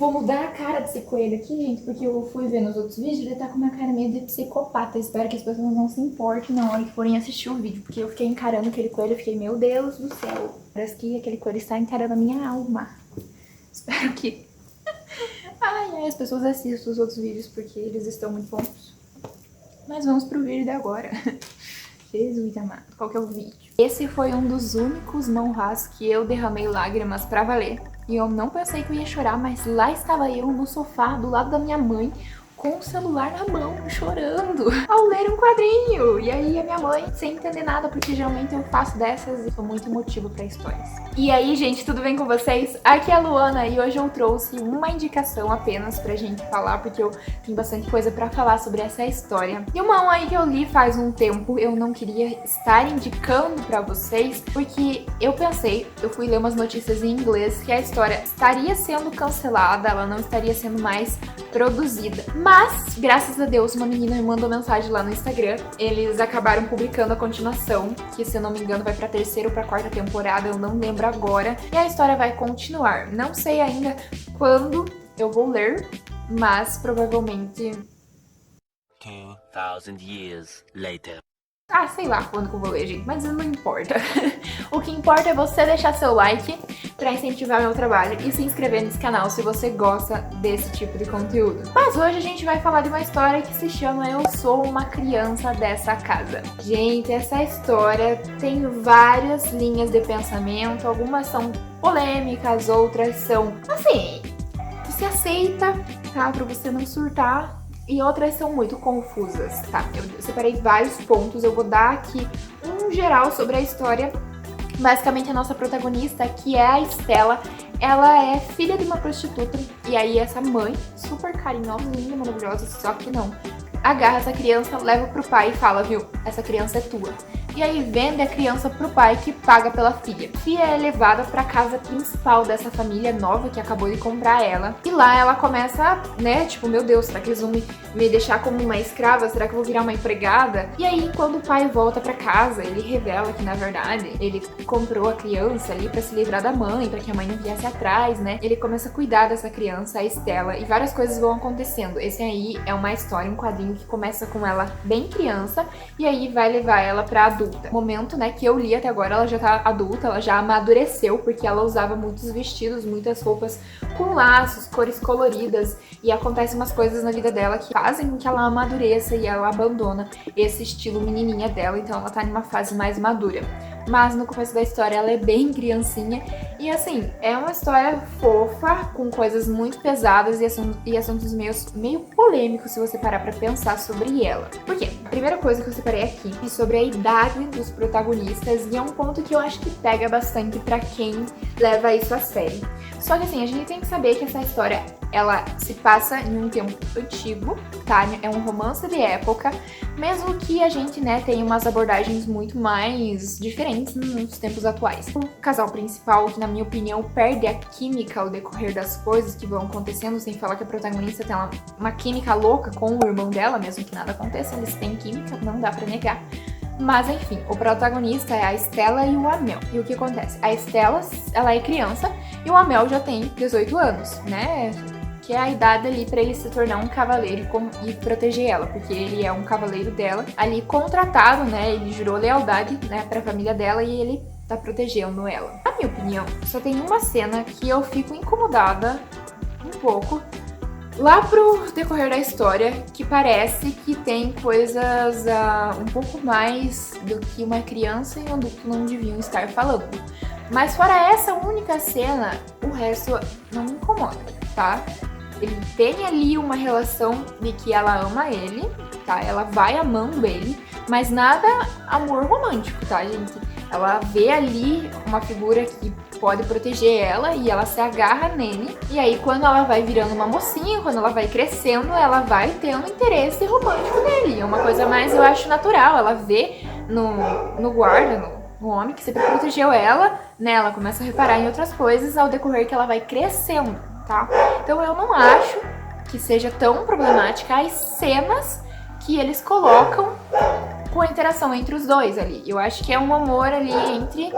Vou mudar a cara desse coelho aqui, gente, porque eu fui ver nos outros vídeos, ele tá com uma cara meio de psicopata. Eu espero que as pessoas não se importem na hora que forem assistir o vídeo, porque eu fiquei encarando aquele coelho e fiquei, meu Deus do céu, parece que aquele coelho está encarando a minha alma. Espero que... Ai, as pessoas assistam os outros vídeos porque eles estão muito bons. Mas vamos pro vídeo de agora. Jesus amado, qual que é o vídeo? Esse foi um dos únicos manhwas que eu derramei lágrimas pra valer. E eu não pensei que eu ia chorar, mas lá estava eu no sofá, do lado da minha mãe, com o celular na mão, chorando, ao ler um quadrinho. E aí a minha mãe, sem entender nada, porque geralmente eu faço dessas e sou muito emotivo pra histórias. E aí, gente, tudo bem com vocês? Aqui é a Luana e hoje eu trouxe uma indicação apenas pra gente falar, porque eu tenho bastante coisa pra falar sobre essa história. E uma aí que eu li faz um tempo, eu não queria estar indicando pra vocês, porque eu pensei, eu fui ler umas notícias em inglês, que a história estaria sendo cancelada, ela não estaria sendo mais produzida. Mas, graças a Deus, uma menina me mandou mensagem lá no Instagram. Eles acabaram publicando a continuação, que se eu não me engano vai pra terceira ou pra quarta temporada, eu não lembro agora. E a história vai continuar. Não sei ainda quando eu vou ler, mas provavelmente... 2000 years later. Ah, sei lá quando que eu vou ler, gente, mas não importa. O que importa é você deixar seu like pra incentivar meu trabalho e se inscrever nesse canal se você gosta desse tipo de conteúdo. Mas hoje a gente vai falar de uma história que se chama Eu Sou Uma Criança Dessa Casa. Gente, essa história tem várias linhas de pensamento, algumas são polêmicas, outras são, assim, você aceita, tá? Pra você não surtar. E outras são muito confusas, tá? Eu separei vários pontos, eu vou dar aqui um geral sobre a história. Basicamente, a nossa protagonista, que é a Stella, ela é filha de uma prostituta. E aí essa mãe, super carinhosa, linda, maravilhosa, só que não, agarra essa criança, leva pro pai e fala, viu, essa criança é tua. E aí vende a criança pro pai, que paga pela filha. A filha é levada pra casa principal dessa família nova que acabou de comprar ela. E lá ela começa, né, tipo, meu Deus, será que eles vão me deixar como uma escrava? Será que eu vou virar uma empregada? E aí, quando o pai volta pra casa, ele revela que, na verdade, ele comprou a criança ali pra se livrar da mãe, pra que a mãe não viesse atrás, né? Ele começa a cuidar dessa criança, a Stella, e várias coisas vão acontecendo. Esse aí é uma história, um quadrinho que começa com ela bem criança, e aí vai levar ela pra adulta. Momento, né, que eu li até agora, ela já tá adulta, ela já amadureceu, porque ela usava muitos vestidos, muitas roupas com laços, cores coloridas, e acontecem umas coisas na vida dela que fazem com que ela amadureça e ela abandona esse estilo menininha dela, então ela tá numa fase mais madura. Mas no começo da história ela é bem criancinha e assim, é uma história fofa, com coisas muito pesadas e assuntos meio polêmicos se você parar pra pensar sobre ela. Por quê? A primeira coisa que eu separei aqui é sobre a idade dos protagonistas e é um ponto que eu acho que pega bastante pra quem leva isso a sério. Só que assim, a gente tem que saber que essa história, ela se passa em um tempo antigo, tá? É um romance de época, mesmo que a gente, né, tenha umas abordagens muito mais diferentes nos tempos atuais. O casal principal, que na minha opinião perde a química ao decorrer das coisas que vão acontecendo, sem falar que a protagonista tem uma química louca com o irmão dela, mesmo que nada aconteça, eles têm química, não dá pra negar. Mas enfim, o protagonista é a Stella e o Amel. E o que acontece? A Stella, ela é criança e o Amel já tem 18 anos, né? Que é a idade ali pra ele se tornar um cavaleiro e proteger ela, porque ele é um cavaleiro dela, ali contratado, né? Ele jurou lealdade, né, pra família dela e ele tá protegendo ela. Na minha opinião, só tem uma cena que eu fico incomodada um pouco, lá pro decorrer da história, que parece que tem coisas um pouco mais do que uma criança e um adulto não deviam estar falando. Mas fora essa única cena, o resto não me incomoda, tá? Ele tem ali uma relação de que ela ama ele, tá? Ela vai amando ele, mas nada amor romântico, tá, gente? Ela vê ali uma figura que pode proteger ela e ela se agarra nele. E aí, quando ela vai virando uma mocinha, quando ela vai crescendo, ela vai tendo interesse romântico nele. É uma coisa mais, eu acho, natural. Ela vê no guarda, no homem que sempre protegeu ela, né? Ela começa a reparar em outras coisas ao decorrer que ela vai crescendo, tá? Então eu não acho que seja tão problemática as cenas que eles colocam com a interação entre os dois ali. Eu acho que é um amor ali entre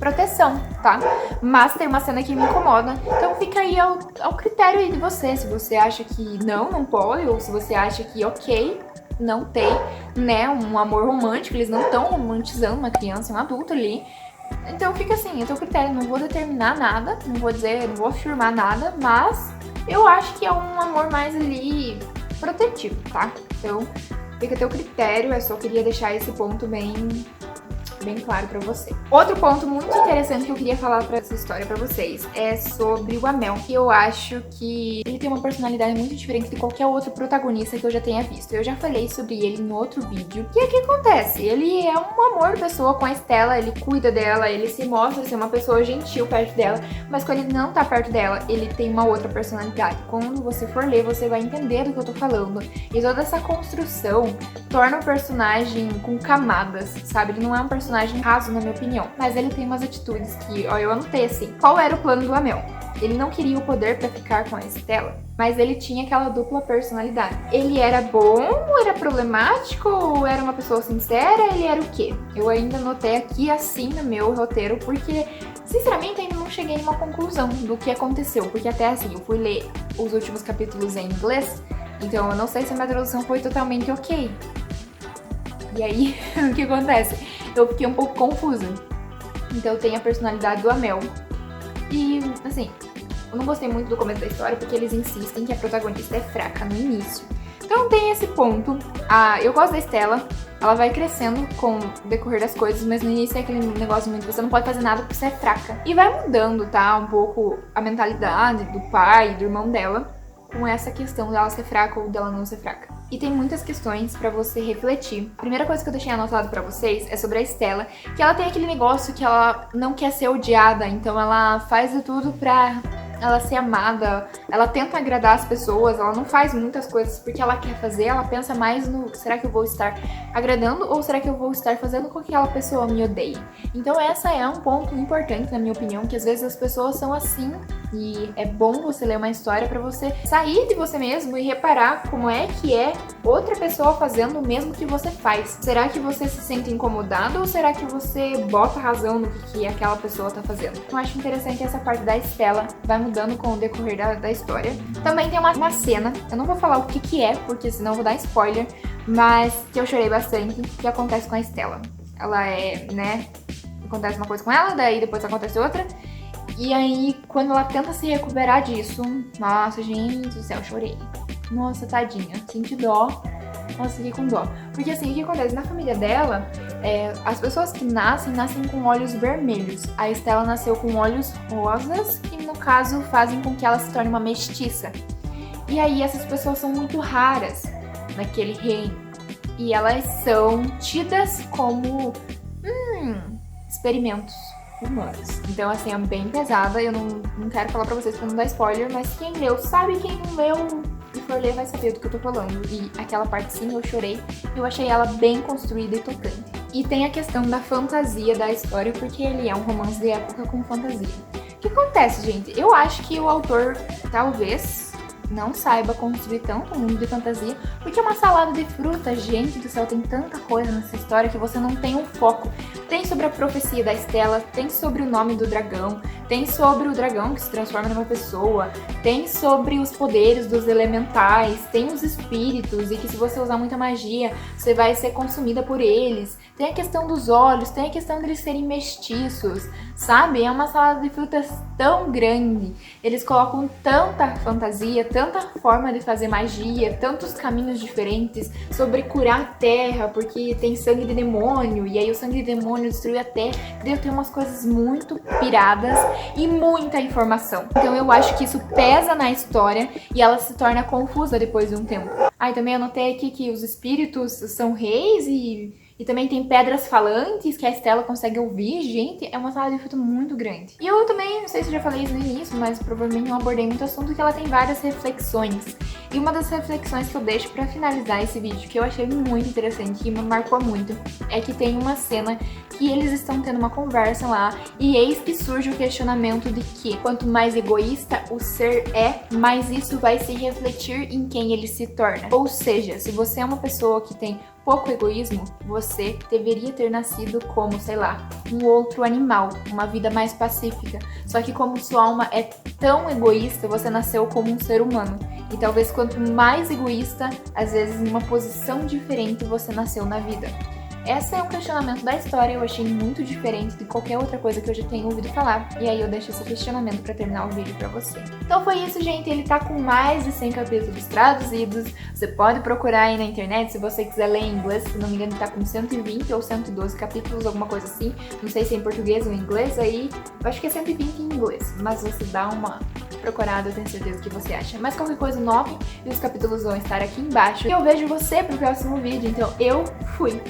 proteção, tá? Mas tem uma cena que me incomoda, então fica aí ao critério aí de você, se você acha que não pode, ou se você acha que ok, não tem, né, um amor romântico, eles não estão romantizando uma criança, um adulto ali. Então fica assim, é teu critério, não vou determinar nada, não vou afirmar nada, mas eu acho que é um amor mais ali protetivo, tá? Então fica a teu critério, eu só queria deixar esse ponto bem claro pra você. Outro ponto muito interessante que eu queria falar pra essa história pra vocês é sobre o Amel, que eu acho que ele tem uma personalidade muito diferente de qualquer outro protagonista que eu já tenha visto. Eu já falei sobre ele em outro vídeo. E o que acontece? Ele é um amor de pessoa com a Stella, ele cuida dela, ele se mostra ser uma pessoa gentil perto dela, mas quando ele não tá perto dela, ele tem uma outra personalidade. Quando você for ler, você vai entender do que eu tô falando. E toda essa construção torna o personagem com camadas, sabe? Ele não é um personagem raso, na minha opinião. Mas ele tem umas atitudes que, ó, eu anotei assim. Qual era o plano do Amel? Ele não queria o poder pra ficar com a Stella, mas ele tinha aquela dupla personalidade. Ele era bom, ou era problemático, ou era uma pessoa sincera, ele era o quê? Eu ainda anotei aqui assim no meu roteiro, porque, sinceramente, ainda não cheguei em uma conclusão do que aconteceu. Porque até assim, eu fui ler os últimos capítulos em inglês, então eu não sei se a minha tradução foi totalmente ok. E aí, o que acontece? Eu fiquei um pouco confusa. Então tem a personalidade do Amel. E, assim, eu não gostei muito do começo da história porque eles insistem que a protagonista é fraca no início. Então tem esse ponto. Eu gosto da Stella. Ela vai crescendo com o decorrer das coisas, mas no início é aquele negócio muito, você não pode fazer nada porque você é fraca. E vai mudando, tá? Um pouco a mentalidade do pai e do irmão dela com essa questão dela ser fraca ou dela não ser fraca. E tem muitas questões pra você refletir. A primeira coisa que eu deixei anotado pra vocês é sobre a Stella, que ela tem aquele negócio que ela não quer ser odiada, então ela faz de tudo pra ela ser amada, ela tenta agradar as pessoas, ela não faz muitas coisas porque ela quer fazer, ela pensa mais no será que eu vou estar agradando ou será que eu vou estar fazendo com que aquela pessoa me odeie. Então essa é um ponto importante na minha opinião, que às vezes as pessoas são assim e é bom você ler uma história pra você sair de você mesmo e reparar como é que é outra pessoa fazendo o mesmo que você faz. Será que você se sente incomodado ou será que você bota razão no que aquela pessoa tá fazendo? Eu acho interessante essa parte da Stella, vai mudando com o decorrer da história. Também tem uma cena, eu não vou falar o que é, porque senão eu vou dar spoiler, mas que eu chorei bastante, que acontece com a Stella. Ela acontece uma coisa com ela, daí depois acontece outra, e aí quando ela tenta se recuperar disso, nossa, gente do céu, chorei. Nossa, tadinha, senti dó. Nossa, fiquei com dó. Porque assim, o que acontece? Na família dela, as pessoas que nascem com olhos vermelhos. A Stella nasceu com olhos rosas, que no caso fazem com que ela se torne uma mestiça. E aí essas pessoas são muito raras naquele reino. E elas são tidas como experimentos humanos. Então assim, é bem pesada. Eu não quero falar pra vocês pra não dar spoiler, mas quem leu sabe, quem não leu e for ler vai saber do que eu tô falando. E aquela parte sim, eu chorei. Eu achei ela bem construída e tocante. E tem a questão da fantasia da história, porque ele é um romance de época com fantasia. O que acontece, gente? Eu acho que o autor, talvez, não saiba construir tanto um mundo de fantasia, porque é uma salada de fruta, gente do céu, tem tanta coisa nessa história que você não tem um foco. Tem sobre a profecia da Stella, tem sobre o nome do dragão, tem sobre o dragão que se transforma numa pessoa, tem sobre os poderes dos elementais, tem os espíritos e que se você usar muita magia, você vai ser consumida por eles. Tem a questão dos olhos, tem a questão deles serem mestiços, sabe? É uma salada de frutas tão grande. Eles colocam tanta fantasia, tanta forma de fazer magia, tantos caminhos diferentes sobre curar a terra, porque tem sangue de demônio, e aí o sangue de demônio destrui a terra. Deve ter umas coisas muito piradas e muita informação. Então eu acho que isso pesa na história e ela se torna confusa depois de um tempo. E também anotei aqui que os espíritos são reis e também tem pedras falantes que a Stella consegue ouvir. Gente, é uma salada de fruta muito grande. E eu também, não sei se eu já falei isso no início, mas provavelmente não abordei muito assunto, que ela tem várias reflexões. E uma das reflexões que eu deixo pra finalizar esse vídeo, que eu achei muito interessante, que me marcou muito, é que tem uma cena que eles estão tendo uma conversa lá, e eis que surge o questionamento de que quanto mais egoísta o ser é, mais isso vai se refletir em quem ele se torna. Ou seja, se você é uma pessoa que tem pouco egoísmo, você deveria ter nascido como, sei lá, um outro animal, uma vida mais pacífica. Só que como sua alma é tão egoísta, você nasceu como um ser humano. E talvez quanto mais egoísta, às vezes numa posição diferente você nasceu na vida. Esse é um questionamento da história, eu achei muito diferente de qualquer outra coisa que eu já tenho ouvido falar, e aí eu deixo esse questionamento pra terminar o vídeo pra você. Então foi isso, gente, ele tá com mais de 100 capítulos traduzidos, você pode procurar aí na internet se você quiser ler em inglês, se não me engano ele tá com 120 ou 112 capítulos, alguma coisa assim, não sei se é em português ou em inglês, aí eu acho que é 120 em inglês, mas você dá uma procurada, eu tenho certeza que você acha. Mas qualquer coisa, 9 e os capítulos vão estar aqui embaixo. E eu vejo você pro próximo vídeo, então eu fui!